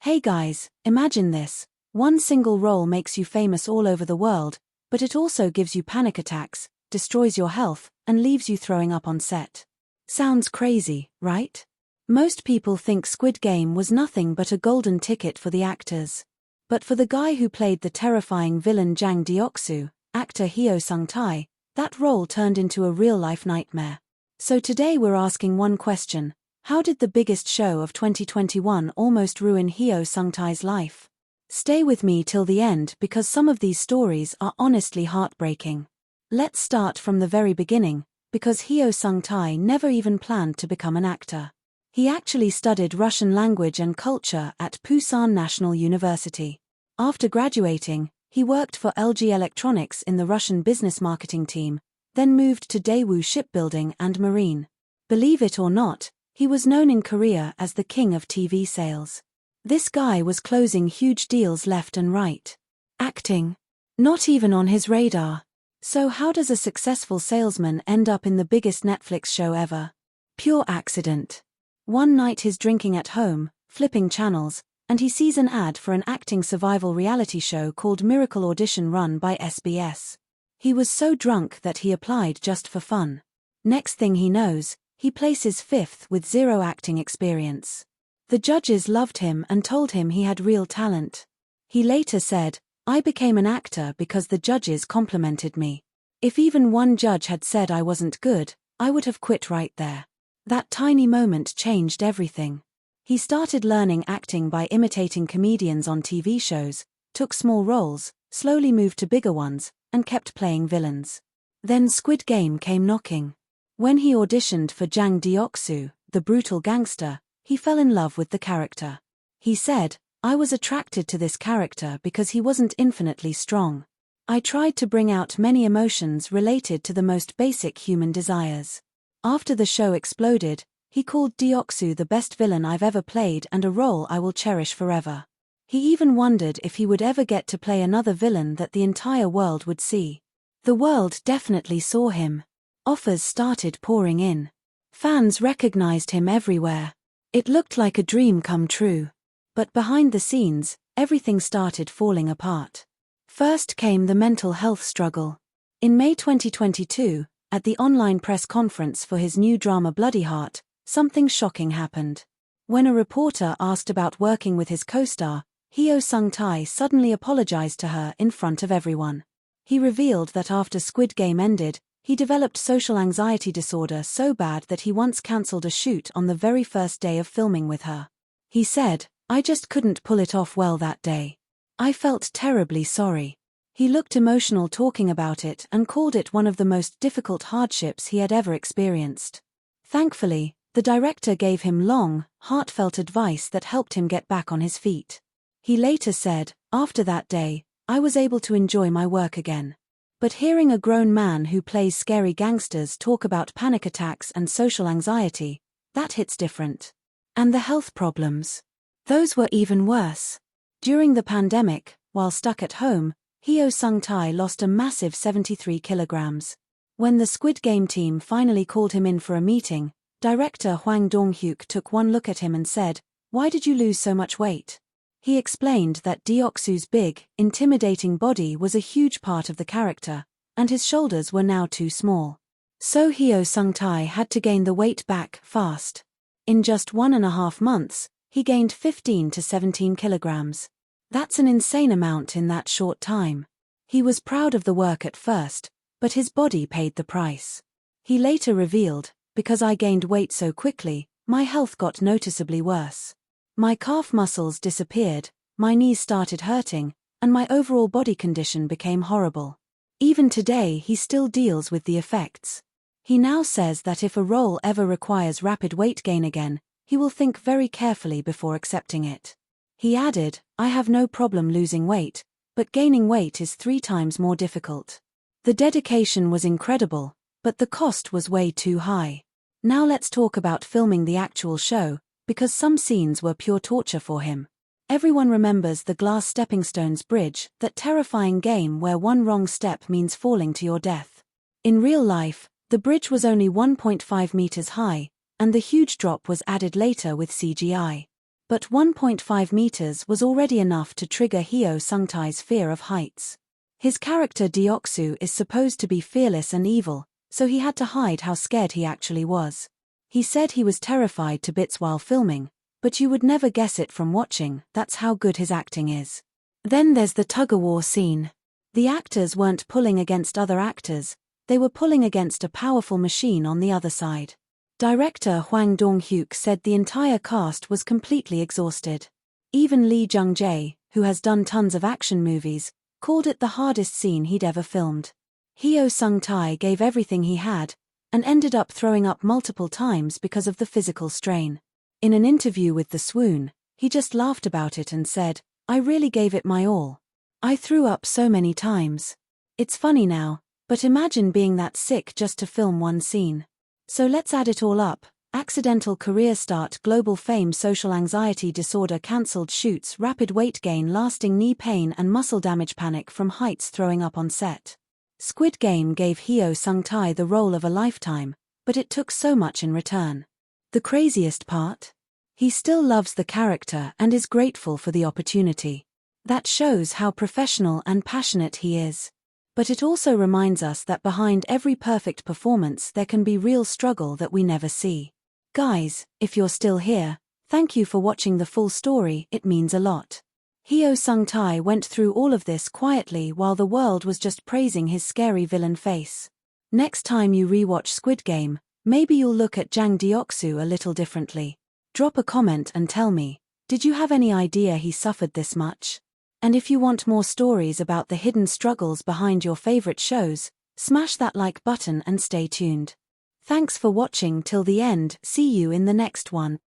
Hey guys, imagine this. One single role makes you famous all over the world, but it also gives you panic attacks, destroys your health, and leaves you throwing up on set. Sounds crazy, right? Most people think Squid Game was nothing but a golden ticket for the actors. But for the guy who played the terrifying villain Jang Deok-su, actor Heo Sung-tae, that role turned into a real-life nightmare. So today we're asking one question: how did the biggest show of 2021 almost ruin Heo Sung-tae's life? Stay with me till the end because some of these stories are honestly heartbreaking. Let's start from the very beginning, because Heo Sung-tae never even planned to become an actor. He actually studied Russian language and culture at Pusan National University. After graduating, he worked for LG Electronics in the Russian business marketing team, then moved to Daewoo Shipbuilding and Marine. Believe it or not, he was known in Korea as the king of TV sales. This guy was closing huge deals left and right. Acting? Not even on his radar. So how does a successful salesman end up in the biggest Netflix show ever? Pure accident. One night he's drinking at home, flipping channels, and he sees an ad for an acting survival reality show called Miracle Audition run by SBS. He was so drunk that he applied just for fun. Next thing he knows, he places fifth with zero acting experience. The judges loved him and told him he had real talent. He later said, "I became an actor because the judges complimented me. If even one judge had said I wasn't good, I would have quit right there." That tiny moment changed everything. He started learning acting by imitating comedians on TV shows, took small roles, slowly moved to bigger ones, and kept playing villains. Then Squid Game came knocking. When he auditioned for Jang Deok-su, the brutal gangster, he fell in love with the character. He said, "I was attracted to this character because he wasn't infinitely strong. I tried to bring out many emotions related to the most basic human desires." After the show exploded, he called Deok-su the best villain I've ever played and a role I will cherish forever. He even wondered if he would ever get to play another villain that the entire world would see. The world definitely saw him. Offers started pouring in. Fans recognized him everywhere. It looked like a dream come true. But behind the scenes, everything started falling apart. First came the mental health struggle. In May 2022, at the online press conference for his new drama Bloody Heart, something shocking happened. When a reporter asked about working with his co-star, Heo Sung-tae suddenly apologized to her in front of everyone. He revealed that after Squid Game ended, he developed social anxiety disorder so bad that he once cancelled a shoot on the very first day of filming with her. He said, "I just couldn't pull it off well that day. I felt terribly sorry." He looked emotional talking about it and called it one of the most difficult hardships he had ever experienced. Thankfully, the director gave him long, heartfelt advice that helped him get back on his feet. He later said, "After that day, I was able to enjoy my work again." But hearing a grown man who plays scary gangsters talk about panic attacks and social anxiety, that hits different. And the health problems? Those were even worse. During the pandemic, while stuck at home, Heo Sung-tae lost a massive 73 kilograms. When the Squid Game team finally called him in for a meeting, director Hwang Dong-hyuk took one look at him and said, "Why did you lose so much weight?" He explained that Deok-su's big, intimidating body was a huge part of the character, and his shoulders were now too small. So Heo Sung-tae had to gain the weight back fast. In just 1.5 months, he gained 15 to 17 kilograms. That's an insane amount in that short time. He was proud of the work at first, but his body paid the price. He later revealed, "Because I gained weight so quickly, my health got noticeably worse. My calf muscles disappeared, my knees started hurting, and my overall body condition became horrible." Even today he still deals with the effects. He now says that if a role ever requires rapid weight gain again, he will think very carefully before accepting it. He added, "I have no problem losing weight, but gaining weight is 3 times more difficult." The dedication was incredible, but the cost was way too high. Now let's talk about filming the actual show, because some scenes were pure torture for him. Everyone remembers the glass stepping stones bridge, that terrifying game where one wrong step means falling to your death. In real life, the bridge was only 1.5 meters high, and the huge drop was added later with CGI. But 1.5 meters was already enough to trigger Heo Sung-tae's fear of heights. His character Deok-su is supposed to be fearless and evil, so he had to hide how scared he actually was. He said he was terrified to bits while filming, but you would never guess it from watching, that's how good his acting is. Then there's the tug-of-war scene. The actors weren't pulling against other actors, they were pulling against a powerful machine on the other side. Director Hwang Dong-hyuk said the entire cast was completely exhausted. Even Lee Jung-jae, who has done tons of action movies, called it the hardest scene he'd ever filmed. Heo Sung-tae gave everything he had, and ended up throwing up multiple times because of the physical strain. In an interview with The Swoon, he just laughed about it and said, "I really gave it my all. I threw up so many times. It's funny now, but imagine being that sick just to film one scene." So let's add it all up: accidental career start, global fame, social anxiety disorder, cancelled shoots, rapid weight gain, lasting knee pain and muscle damage, panic from heights, throwing up on set. Squid Game gave Heo Sung-tae the role of a lifetime, but it took so much in return. The craziest part? He still loves the character and is grateful for the opportunity. That shows how professional and passionate he is. But it also reminds us that behind every perfect performance there can be real struggle that we never see. Guys, if you're still here, thank you for watching the full story, it means a lot. Heo Sung-tae went through all of this quietly while the world was just praising his scary villain face. Next time you rewatch Squid Game, maybe you'll look at Jang Deok-su a little differently. Drop a comment and tell me, did you have any idea he suffered this much? And if you want more stories about the hidden struggles behind your favorite shows, smash that like button and stay tuned. Thanks for watching till the end, see you in the next one.